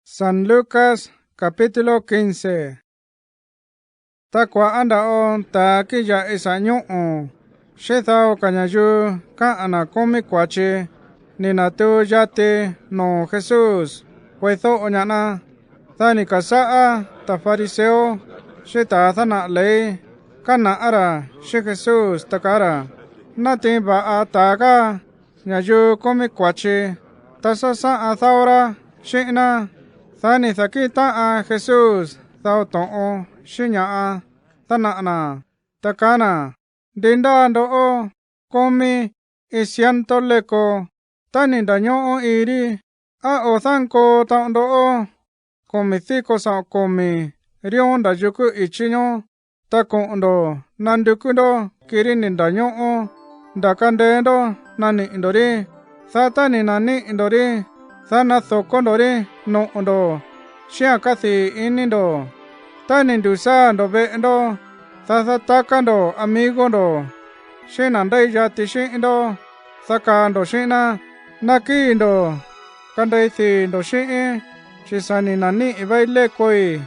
San Lucas capítulo 15. Ta kwa anda on ta kiya isanyo on. Shethao kanyayu ka anakomi kwache ni na tu yate no Jesús. Puedo oñana ta ni kasaa ta fariseo sheta thana lei kana ara she Jesús takara. Nati ba ataga nyayu komi kwache ta sasa athaora shina. Thani thakita a Jesús thao to'o shinya a thanana takana dinda ndo'o komi isianto leko tani daño iri a o thanko ta ndo'o komi thiko sa komi rion da yuku ichinyo ta kondo nandukundo kirini daño dakandendo nani indori thatani nani indori thana thokondori no ondo shia kathi inindo tani ndusa ndo vendo thatha takando amigo ndo shina ndai yati shindo thakando shina nakindo kandai thi ndo shi chisani nani ibaile koi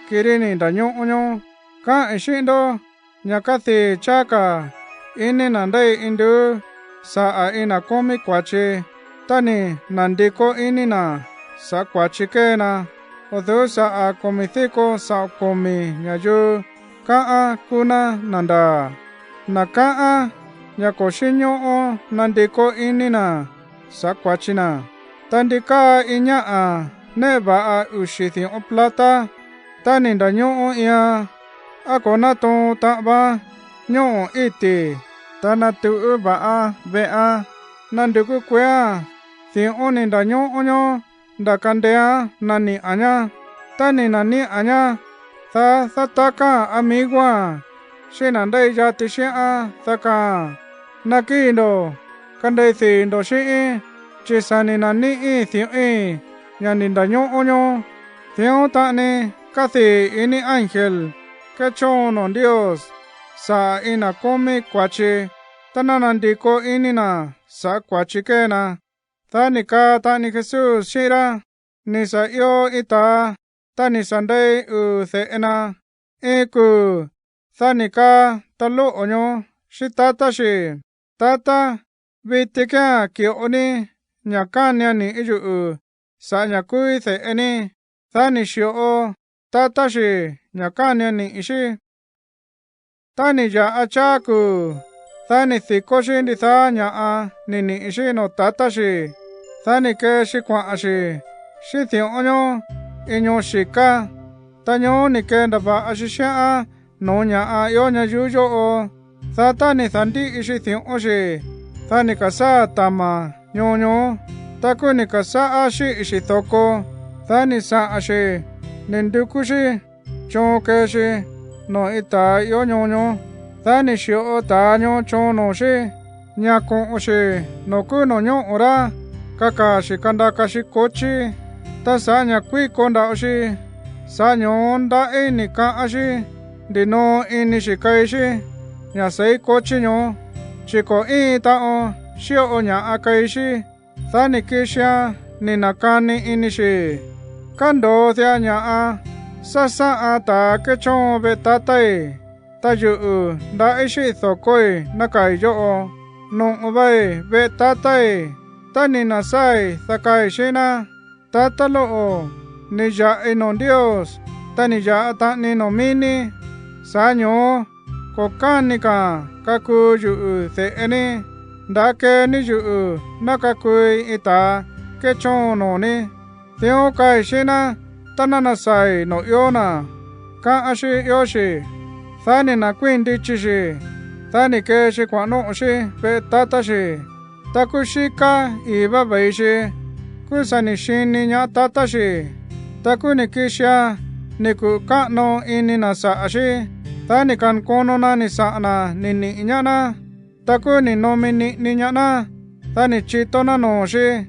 kirini daño onyo ka shindo nyakathi chaka ini nandai indu sa ina komi kwache tani nandiko inina sa kwachikena odho sa komithiko sa komi nyayu kaa kuna nanda nakaa nyakoshinyo o nandiko inina sa kwachina tandika inya neba ushithi o plata tani danyo o ia akonato taba nyo iti tanatu ba bea nanduku kwea thi oni danyo onyo dakandea nani anya tani nani anya thataka amigua shinandai yati shia thaka nakindo kandai thi ndo shi chisani nani thi yani danyo onyo thio tani kathi ini ángel kechono Dios sa ina komi kwachi tananandiko inina sa kwachikena tanika tani Jesús shira ni sa yo ita tani sandai theena eku tanika talo onyo shitata shi tata vitika kioni nyakanya ni iyu sa nyakui theeni tani shio tata shi nyakanya ni ishi tani ya achaku thani thikoshi ndi tha nya nini ishi no tatashi thani ke shikwa ashi shithi onyo inyo shika tanyo ni ke ndaba ashisha no nya yo nya yuyo o thani thandi ishi thi oshi thani kasa tama nyonyo takuni kasa ashi ishi thoko thani sa ashi nindukushi chokeshi no ita yo nyonyo thani shio taño chono shi nyako oshi noku no nyo ora kaka shikanda kashi kochi ta sa nyakui konda oshi sa nyonda ni ka ashi dino ini shikai shi nya sei kochi nyo chiko ta o shio nya akai shi thani kisha ni nakani ini shi kando thia nya sasa ata kecho betatai tayu da ishi thokoi nakai yo no vai ve tatai tani nasai thakai shina tatalo ni ya enon Dios tani ya tani no mini sanyo kokanika kaku yu theeni dake ni yu nakakui ita kechono ni theo kai shina tananasai no yona ka ashi yoshi thani na kwindi chishi thani ke shi kwano shi pe tata shi takushika iba baishi kusani shini nya tata shi takuni kisha niku kano ini na sa ashi thani kan kono na ni sa na nini inyana takuni nomini ninyana thani chitona no shi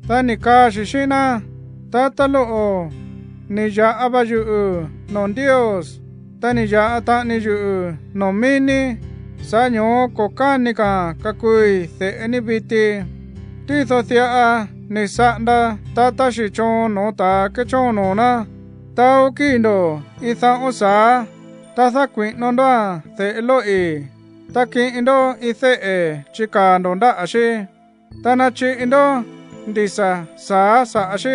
thani ka shishina tatalo ni ya abayu non Dios tani ya atani yu no mini sanyo kokanika kakui theeni biti tí thọ thia nì sạn đa ta ta sĩ cho nó ta cái cho nó na tao kỳ đồ y thao ô xá ta thác quỷ non đoa thế lỗi ta kỳ indo y thế chỉ cả đồn đã sĩ ta na chỉ indo đi sa sa sĩ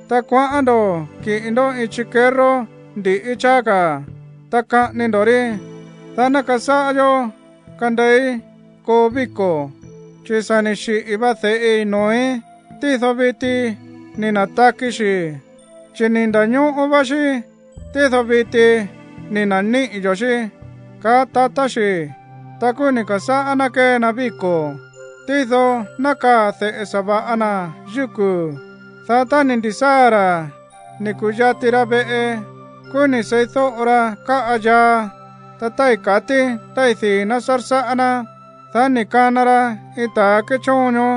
ta qua ando kỳ indo y chỉ kero đi y cha cả ta cả nên đó đi ta na cả sa jo kan đấy cô bị cô chỉ sa ni sĩ y ba thế nói tí thọ bị tí nên là ta kỳ sĩ chỉ nên đã nhớ ô ba sĩ tí thọ bị tí nên là nị jo sĩ cả ta sĩ ta cô ni cả sa ana ke na bị cô tí thọ na cả thế sa ba ana yuku ta nên đi sa ra ni ku ya tira be cô ni say tho ora ka aja ta tai ka ti tai thi na sar sa ana ta ni kanara ita ke chonyo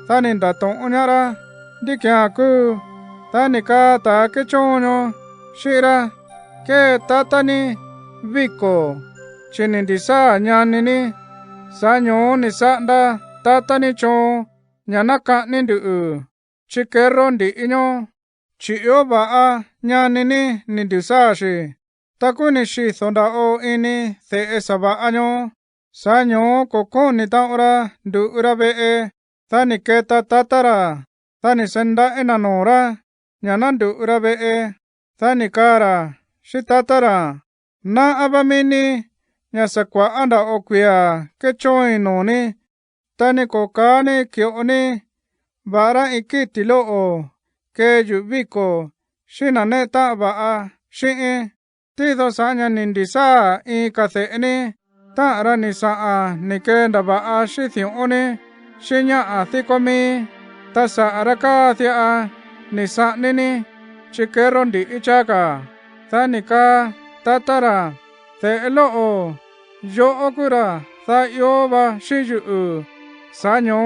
ta ni da ton onyara di kya ku ta ni ka ta ke chonyo shira ke ta ni viko chinin di sa nyani ni sa nyo ni sa da ta ni cho nyana ka ni du chikeron di inyo chi yo ba a nyani ni du sa shi ta ku ni shi thonda o ini the esaba anyo sa nyo ko ni ta ora du ura be ta ni ke ta tara ta ni senda enanora nyana du ura be ta ni kara shi ta tara na abamini nya sakwa anda okwia ke choi no ni ta ni ko ka ni kyo ni bara ikitilo o ke yubiko shi na ne ta ba a shi tí do sa nya nindi sa i ka the ni ta ra ni sa a ni ke nda ba a shi thiu oni shi nya a thi ko mi ta sa ra ka thia a ni sa ni chi ke ron di i cha ka ta ni ka ta ra the lo o yo o ku ra ta yo ba shi ju sa nyo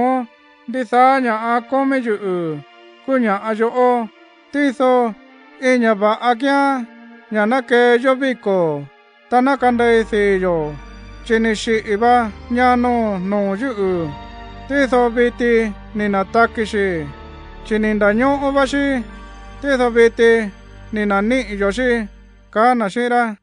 di sa nya a ko me ju ku nya a yo o tí so i nya ba a kya nhà nó kê cho bị cổ ta nó cần đây thì rồi trên sĩ ba nhà nó giữ thế thôi bị thì nên là ta cái gì trên đã nhớ ở ba gì thế thôi bị thì nên là nị rồi gì cả là gì ra